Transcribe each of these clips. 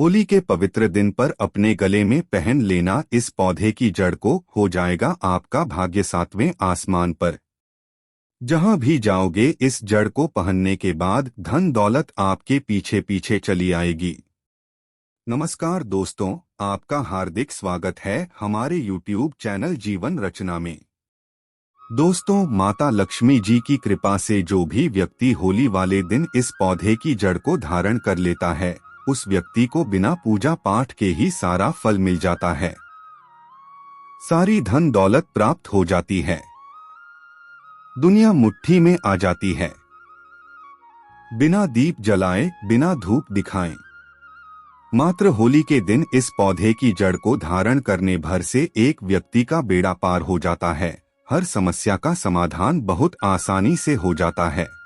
होली के पवित्र दिन पर अपने गले में पहन लेना इस पौधे की जड़ को हो जाएगा आपका भाग्य 7वें आसमान पर। जहां भी जाओगे इस जड़ को पहनने के बाद धन दौलत आपके पीछे पीछे चली आएगी। नमस्कार दोस्तों, आपका हार्दिक स्वागत है हमारे YouTube चैनल जीवन रचना में। दोस्तों, माता लक्ष्मी जी की कृपा से जो भी व्यक्ति होली वाले दिन इस पौधे की जड़ को धारण कर लेता है, उस व्यक्ति को बिना पूजा पाठ के ही सारा फल मिल जाता है, सारी धन दौलत प्राप्त हो जाती है, दुनिया मुट्ठी में आ जाती है। बिना दीप जलाए, बिना धूप दिखाएं, मात्र होली के दिन इस पौधे की जड़ को धारण करने भर से एक व्यक्ति का बेड़ा पार हो जाता है। हर समस्या का समाधान बहुत आसानी से हो जाता है।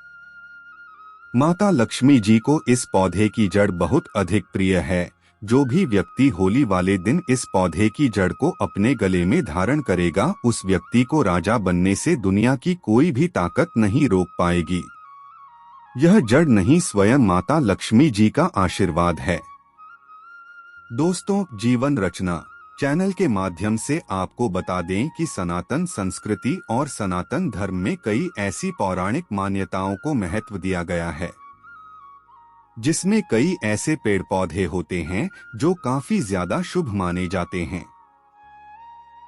माता लक्ष्मी जी को इस पौधे की जड़ बहुत अधिक प्रिय है। जो भी व्यक्ति होली वाले दिन इस पौधे की जड़ को अपने गले में धारण करेगा, उस व्यक्ति को राजा बनने से दुनिया की कोई भी ताकत नहीं रोक पाएगी। यह जड़ नहीं, स्वयं माता लक्ष्मी जी का आशीर्वाद है। दोस्तों, जीवन रचना चैनल के माध्यम से आपको बता दें कि सनातन संस्कृति और सनातन धर्म में कई ऐसी पौराणिक मान्यताओं को महत्व दिया गया है, जिसमें कई ऐसे पेड़ पौधे होते हैं जो काफी ज्यादा शुभ माने जाते हैं।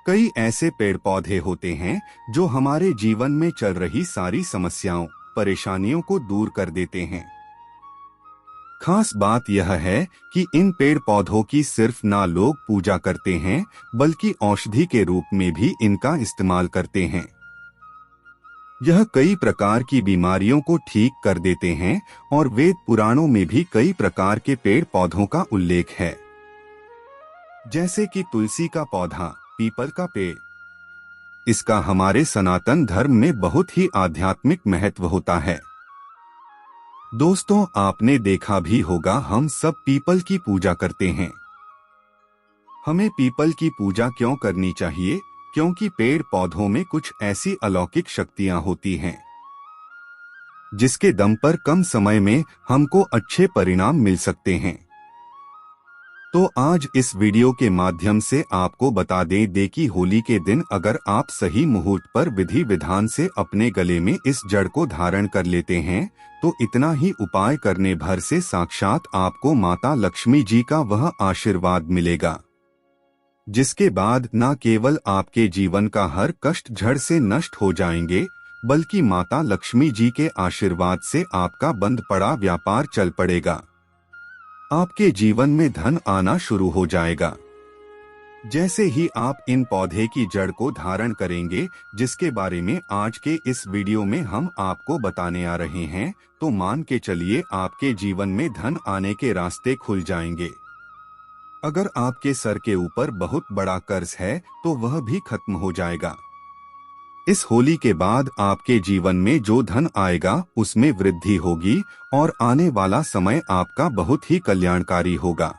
कई ऐसे पेड़ पौधे होते हैं जो हमारे जीवन में चल रही सारी समस्याओं, परेशानियों को दूर कर देते हैं। खास बात यह है कि इन पेड़ पौधों की सिर्फ ना लोग पूजा करते हैं, बल्कि औषधि के रूप में भी इनका इस्तेमाल करते हैं। यह कई प्रकार की बीमारियों को ठीक कर देते हैं और वेद पुराणों में भी कई प्रकार के पेड़ पौधों का उल्लेख है, जैसे कि तुलसी का पौधा, पीपल का पेड़। इसका हमारे सनातन धर्म में बहुत ही आध्यात्मिक महत्व होता है। दोस्तों, आपने देखा भी होगा, हम सब पीपल की पूजा करते हैं। हमें पीपल की पूजा क्यों करनी चाहिए? क्योंकि पेड़ पौधों में कुछ ऐसी अलौकिक शक्तियां होती हैं, जिसके दम पर कम समय में हमको अच्छे परिणाम मिल सकते हैं। तो आज इस वीडियो के माध्यम से आपको बता दें कि होली के दिन अगर आप सही मुहूर्त पर विधि विधान से अपने गले में इस जड़ को धारण कर लेते हैं, तो इतना ही उपाय करने भर से साक्षात आपको माता लक्ष्मी जी का वह आशीर्वाद मिलेगा, जिसके बाद न केवल आपके जीवन का हर कष्ट झड़ से नष्ट हो जाएंगे, बल्कि माता लक्ष्मी जी के आशीर्वाद से आपका बंद पड़ा व्यापार चल पड़ेगा। आपके जीवन में धन आना शुरू हो जाएगा। जैसे ही आप इन पौधे की जड़ को धारण करेंगे, जिसके बारे में आज के इस वीडियो में हम आपको बताने आ रहे हैं, तो मान के चलिए आपके जीवन में धन आने के रास्ते खुल जाएंगे। अगर आपके सर के ऊपर बहुत बड़ा कर्ज है, तो वह भी खत्म हो जाएगा। इस होली के बाद आपके जीवन में जो धन आएगा, उसमें वृद्धि होगी और आने वाला समय आपका बहुत ही कल्याणकारी होगा,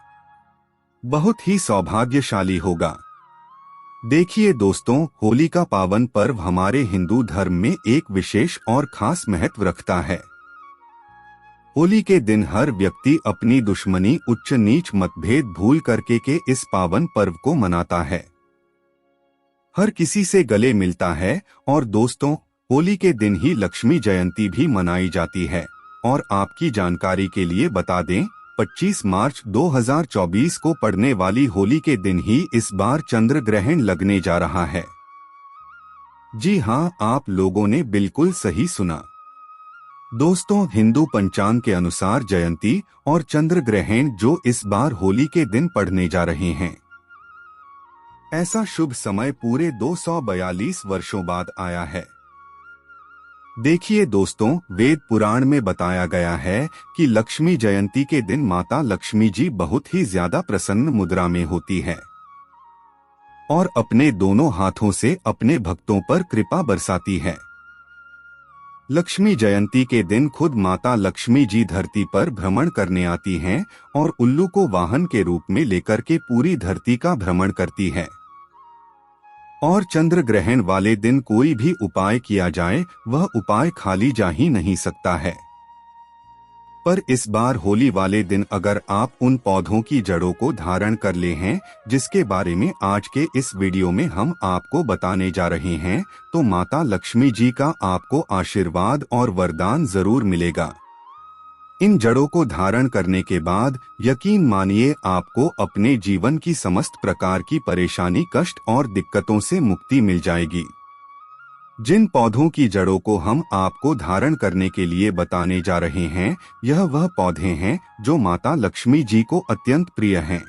बहुत ही सौभाग्यशाली होगा। देखिए दोस्तों, होली का पावन पर्व हमारे हिंदू धर्म में एक विशेष और खास महत्व रखता है। होली के दिन हर व्यक्ति अपनी दुश्मनी, उच्च नीच मतभेद भूल करके के इस पावन पर्व को मनाता है। हर किसी से गले मिलता है। और दोस्तों, होली के दिन ही लक्ष्मी जयंती भी मनाई जाती है। और आपकी जानकारी के लिए बता दें, 25 मार्च 2024 को पड़ने वाली होली के दिन ही इस बार चंद्र ग्रहण लगने जा रहा है। जी हां, आप लोगों ने बिल्कुल सही सुना। दोस्तों, हिंदू पंचांग के अनुसार जयंती और चंद्र ग्रहण जो इस बार होली के दिन पड़ने जा रहे हैं, ऐसा शुभ समय पूरे 242 वर्षों बाद आया है। देखिए दोस्तों, वेद पुराण में बताया गया है कि लक्ष्मी जयंती के दिन माता लक्ष्मी जी बहुत ही ज्यादा प्रसन्न मुद्रा में होती है और अपने दोनों हाथों से अपने भक्तों पर कृपा बरसाती है। लक्ष्मी जयंती के दिन खुद माता लक्ष्मी जी धरती पर भ्रमण करने आती हैं और उल्लू को वाहन के रूप में लेकर के पूरी धरती का भ्रमण करती है। और चंद्र ग्रहण वाले दिन कोई भी उपाय किया जाए, वह उपाय खाली जा ही नहीं सकता है। पर इस बार होली वाले दिन अगर आप उन पौधों की जड़ों को धारण कर ले हैं, जिसके बारे में आज के इस वीडियो में हम आपको बताने जा रहे हैं, तो माता लक्ष्मी जी का आपको आशीर्वाद और वरदान जरूर मिलेगा। इन जड़ों को धारण करने के बाद यकीन मानिए आपको अपने जीवन की समस्त प्रकार की परेशानी, कष्ट और दिक्कतों से मुक्ति मिल जाएगी। जिन पौधों की जड़ों को हम आपको धारण करने के लिए बताने जा रहे हैं, यह वह पौधे हैं जो माता लक्ष्मी जी को अत्यंत प्रिय हैं।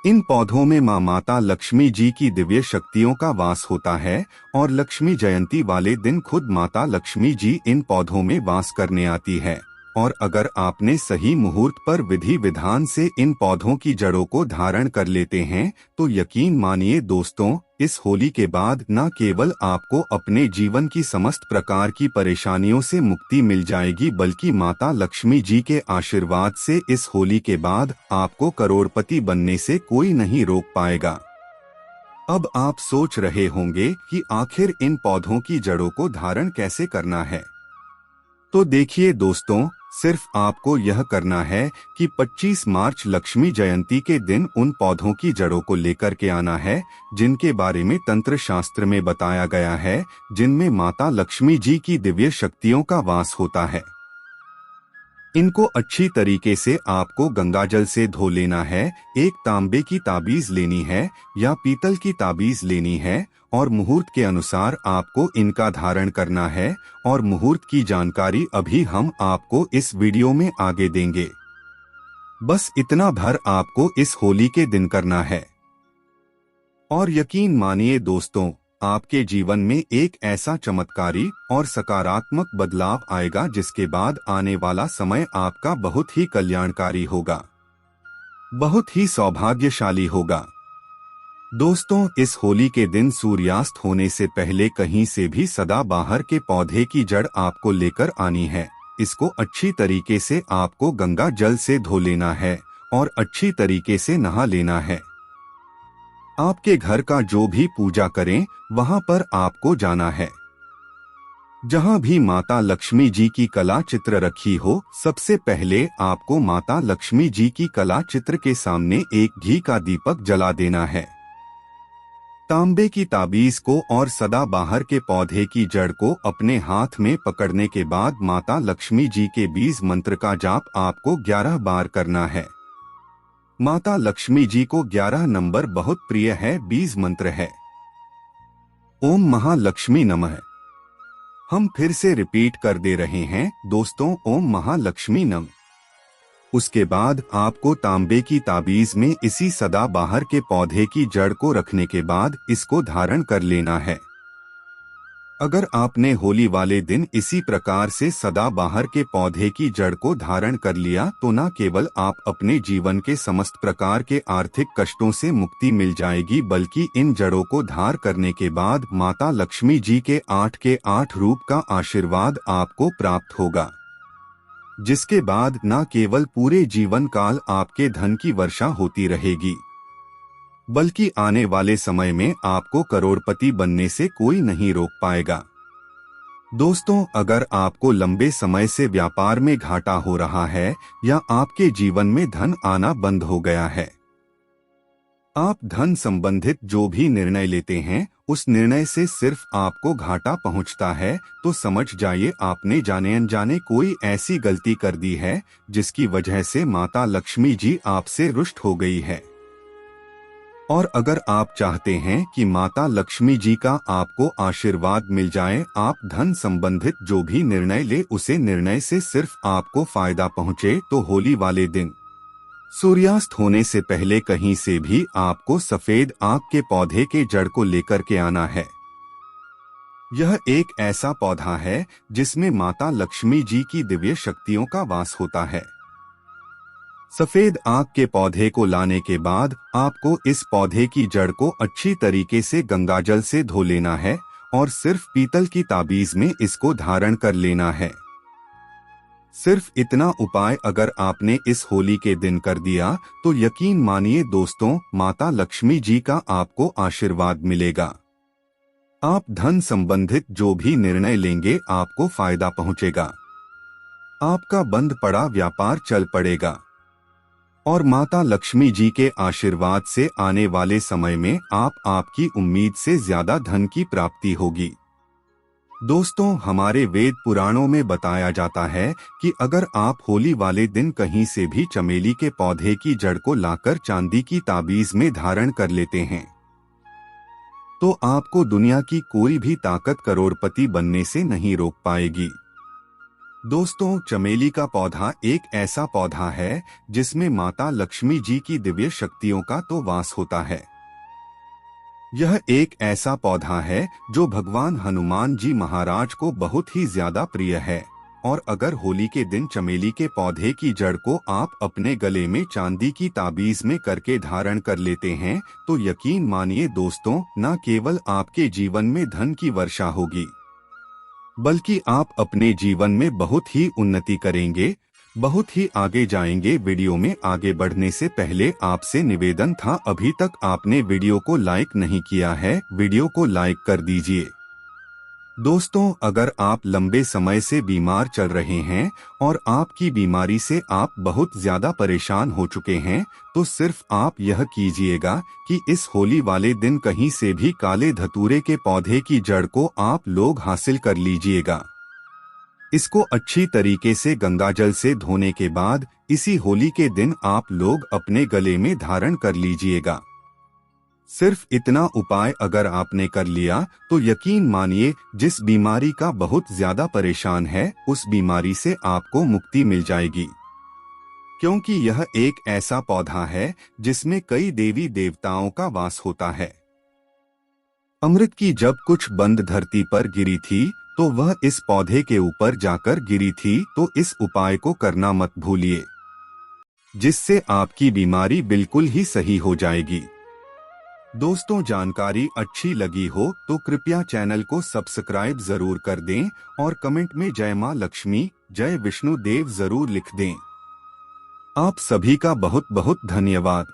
इन पौधों में माता लक्ष्मी जी की दिव्य शक्तियों का वास होता है और लक्ष्मी जयंती वाले दिन खुद माता लक्ष्मी जी इन पौधों में वास करने आती है। और अगर आपने सही मुहूर्त पर विधि विधान से इन पौधों की जड़ों को धारण कर लेते हैं, तो यकीन मानिए दोस्तों, इस होली के बाद न केवल आपको अपने जीवन की समस्त प्रकार की परेशानियों से मुक्ति मिल जाएगी, बल्कि माता लक्ष्मी जी के आशीर्वाद से इस होली के बाद आपको करोड़पति बनने से कोई नहीं रोक पाएगा। अब आप सोच रहे होंगे कि आखिर इन पौधों की जड़ों को धारण कैसे करना है। तो देखिए दोस्तों, सिर्फ आपको यह करना है कि 25 मार्च लक्ष्मी जयंती के दिन उन पौधों की जड़ों को लेकर के आना है, जिनके बारे में तंत्र शास्त्र में बताया गया है, जिनमें माता लक्ष्मी जी की दिव्य शक्तियों का वास होता है। इनको अच्छी तरीके से आपको गंगाजल से धो लेना है। एक तांबे की ताबीज लेनी है या पीतल की ताबीज लेनी है और मुहूर्त के अनुसार आपको इनका धारण करना है। और मुहूर्त की जानकारी अभी हम आपको इस वीडियो में आगे देंगे। बस इतना भर आपको इस होली के दिन करना है और यकीन मानिए दोस्तों, आपके जीवन में एक ऐसा चमत्कारी और सकारात्मक बदलाव आएगा, जिसके बाद आने वाला समय आपका बहुत ही कल्याणकारी होगा, बहुत ही सौभाग्यशाली होगा। दोस्तों, इस होली के दिन सूर्यास्त होने से पहले कहीं से भी सदाबहार के पौधे की जड़ आपको लेकर आनी है। इसको अच्छी तरीके से आपको गंगा जल से धो लेना है और अच्छी तरीके से नहा लेना है। आपके घर का जो भी पूजा करें, वहां पर आपको जाना है। जहां भी माता लक्ष्मी जी की कला चित्र रखी हो, सबसे पहले आपको माता लक्ष्मी जी की कला चित्र के सामने एक घी का दीपक जला देना है। तांबे की ताबीज को और सदाबहार के पौधे की जड़ को अपने हाथ में पकड़ने के बाद माता लक्ष्मी जी के बीज मंत्र का जाप आपको 11 बार करना है। माता लक्ष्मी जी को 11 नंबर बहुत प्रिय है, बीज मंत्र है ओम महालक्ष्मी नमः। हम फिर से रिपीट कर दे रहे हैं दोस्तों, ओम महालक्ष्मी नमः। उसके बाद आपको तांबे की ताबीज में इसी सदाबहार के पौधे की जड़ को रखने के बाद इसको धारण कर लेना है। अगर आपने होली वाले दिन इसी प्रकार से सदाबहार के पौधे की जड़ को धारण कर लिया, तो न केवल आप अपने जीवन के समस्त प्रकार के आर्थिक कष्टों से मुक्ति मिल जाएगी, बल्कि इन जड़ों को धार करने के बाद माता लक्ष्मी जी के 8 रूप का आशीर्वाद आपको प्राप्त होगा, जिसके बाद न केवल पूरे जीवन काल आपके धन की वर्षा होती रहेगी, बल्कि आने वाले समय में आपको करोड़पति बनने से कोई नहीं रोक पाएगा। दोस्तों, अगर आपको लंबे समय से व्यापार में घाटा हो रहा है या आपके जीवन में धन आना बंद हो गया है, आप धन संबंधित जो भी निर्णय लेते हैं, उस निर्णय से सिर्फ आपको घाटा पहुंचता है, तो समझ जाइए आपने जाने अनजाने कोई ऐसी गलती कर दी है, जिसकी वजह से माता लक्ष्मी जी आपसे रुष्ट हो गई है। और अगर आप चाहते हैं कि माता लक्ष्मी जी का आपको आशीर्वाद मिल जाए, आप धन संबंधित जो भी निर्णय ले उसे निर्णय से सिर्फ आपको फायदा पहुंचे, तो होली वाले दिन सूर्यास्त होने से पहले कहीं से भी आपको सफेद आक के पौधे के जड़ को लेकर के आना है। यह एक ऐसा पौधा है जिसमें माता लक्ष्मी जी की दिव्य शक्तियों का वास होता है। सफेद आक के पौधे को लाने के बाद आपको इस पौधे की जड़ को अच्छी तरीके से गंगाजल से धो लेना है और सिर्फ पीतल की ताबीज में इसको धारण कर लेना है। सिर्फ इतना उपाय अगर आपने इस होली के दिन कर दिया, तो यकीन मानिए दोस्तों, माता लक्ष्मी जी का आपको आशीर्वाद मिलेगा। आप धन संबंधित जो भी निर्णय लेंगे, आपको फायदा पहुंचेगा। आपका बंद पड़ा व्यापार चल पड़ेगा और माता लक्ष्मी जी के आशीर्वाद से आने वाले समय में आपकी उम्मीद से ज्यादा धन की प्राप्ति होगी। दोस्तों, हमारे वेद पुराणों में बताया जाता है कि अगर आप होली वाले दिन कहीं से भी चमेली के पौधे की जड़ को लाकर चांदी की ताबीज में धारण कर लेते हैं तो आपको दुनिया की कोई भी ताकत करोड़पति बनने से नहीं रोक पाएगी। दोस्तों, चमेली का पौधा एक ऐसा पौधा है जिसमें माता लक्ष्मी जी की दिव्य शक्तियों का तो वास होता है। यह एक ऐसा पौधा है जो भगवान हनुमान जी महाराज को बहुत ही ज्यादा प्रिय है और अगर होली के दिन चमेली के पौधे की जड़ को आप अपने गले में चांदी की ताबीज में करके धारण कर लेते हैं तो यकीन मानिए दोस्तों, न केवल आपके जीवन में धन की वर्षा होगी बल्कि आप अपने जीवन में बहुत ही उन्नति करेंगे, बहुत ही आगे जाएंगे। वीडियो में आगे बढ़ने से पहले आपसे निवेदन था, अभी तक आपने वीडियो को लाइक नहीं किया है, वीडियो को लाइक कर दीजिए। दोस्तों, अगर आप लंबे समय से बीमार चल रहे हैं और आपकी बीमारी से आप बहुत ज्यादा परेशान हो चुके हैं तो सिर्फ आप यह कीजिएगा कि इस होली वाले दिन कहीं से भी काले धतूरे के पौधे की जड़ को आप लोग हासिल कर लीजिएगा। इसको अच्छी तरीके से गंगाजल से धोने के बाद इसी होली के दिन आप लोग अपने गले में धारण कर लीजिएगा। सिर्फ इतना उपाय अगर आपने कर लिया तो यकीन मानिए जिस बीमारी का बहुत ज्यादा परेशान है उस बीमारी से आपको मुक्ति मिल जाएगी, क्योंकि यह एक ऐसा पौधा है जिसमें कई देवी देवताओं का वास होता है। अमृत की जब कुछ बंद धरती पर गिरी थी तो वह इस पौधे के ऊपर जाकर गिरी थी, तो इस उपाय को करना मत भूलिए, जिससे आपकी बीमारी बिल्कुल ही सही हो जाएगी। दोस्तों, जानकारी अच्छी लगी हो तो कृपया चैनल को सब्सक्राइब जरूर कर दें और कमेंट में जय मां लक्ष्मी, जय विष्णु देव जरूर लिख दें। आप सभी का बहुत बहुत धन्यवाद।